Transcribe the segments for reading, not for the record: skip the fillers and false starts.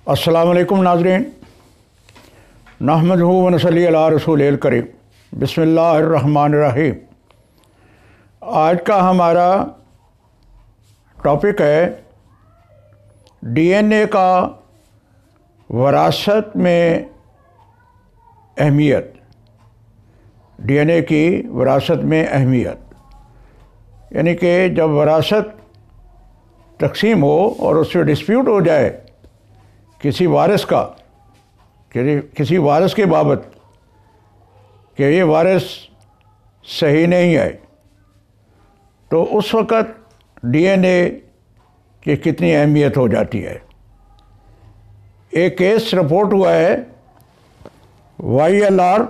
अस्सलामु अलैकुम नाज़रीन, नहमदुहु व नसल्ली अला रसूलिल करीम, बिस्मिल्लाहिर्रहमानिर्रहीम। आज का हमारा टॉपिक है डीएनए का वरासत में अहमियत। डीएनए की वरासत में अहमियत यानी कि जब वरासत तकसीम हो और उससे डिस्प्यूट हो जाए किसी वारिस के बाबत कि ये वारिस सही नहीं है, तो उस वक़्त डीएनए की कितनी अहमियत हो जाती है। एक केस रिपोर्ट हुआ है YLR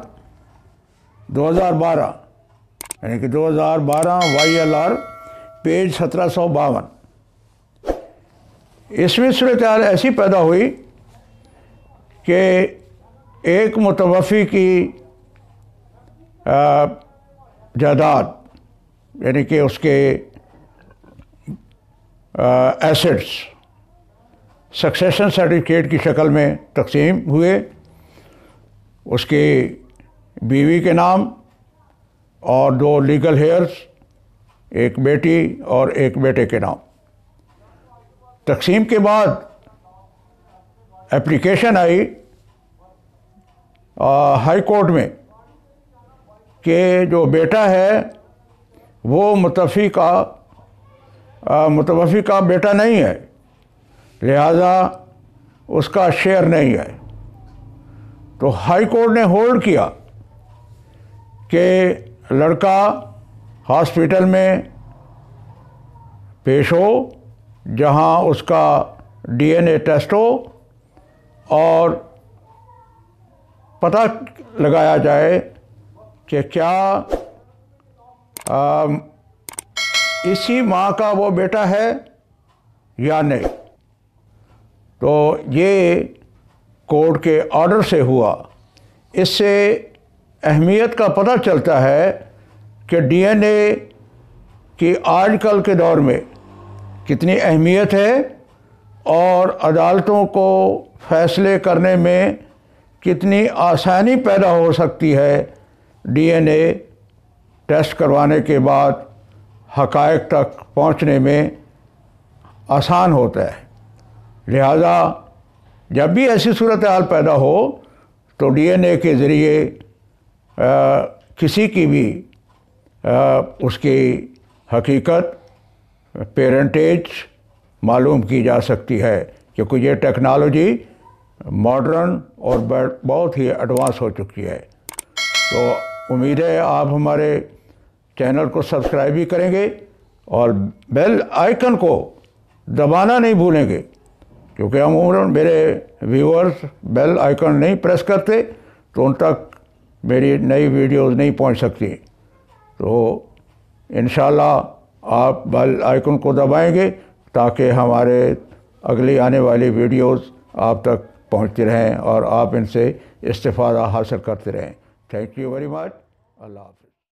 2012 यानी कि 2012 YLR पेज 1752। इसमें सूरत हाल ऐसी पैदा हुई कि एक मुतवफ़ी की जायदाद यानी कि उसके एसेट्स सक्सेशन सर्टिफिकेट की शक्ल में तकसीम हुए। उसकी बीवी के नाम और 2 लीगल हेयर्स, एक बेटी और एक बेटे के नाम। तकसीम के बाद एप्लीकेशन आई हाई कोर्ट में कि जो बेटा है वो मुतवफ़ी का बेटा नहीं है, लिहाजा उसका शेयर नहीं है। तो हाई कोर्ट ने होल्ड किया कि लड़का हॉस्पिटल में पेश हो, जहां उसका डीएनए टेस्ट हो और पता लगाया जाए कि क्या इसी माँ का वो बेटा है या नहीं। तो ये कोर्ट के ऑर्डर से हुआ। इससे अहमियत का पता चलता है कि डीएनए की आजकल के दौर में कितनी अहमियत है और अदालतों को फैसले करने में कितनी आसानी पैदा हो सकती है। डीएनए टेस्ट करवाने के बाद हक़ाइक़ तक पहुंचने में आसान होता है। लिहाजा जब भी ऐसी सूरत हाल पैदा हो तो डीएनए के ज़रिए किसी की भी उसकी हकीकत, पेरेंटेज मालूम की जा सकती है, क्योंकि ये टेक्नोलॉजी मॉडर्न और बहुत ही एडवांस हो चुकी है। तो उम्मीद है आप हमारे चैनल को सब्सक्राइब भी करेंगे और बेल आइकन को दबाना नहीं भूलेंगे, क्योंकि अमूमन मेरे व्यूअर्स बेल आइकन नहीं प्रेस करते तो उन तक मेरी नई वीडियोस नहीं पहुंच सकती। तो इंशाल्लाह आप बेल आइकन को दबाएंगे ताकि हमारे अगली आने वाली वीडियोस आप तक पहुंचती रहें और आप इनसे इस्तिफ़ादा हासिल करते रहें। Thank you very much. अल्लाह हाफ़िज़।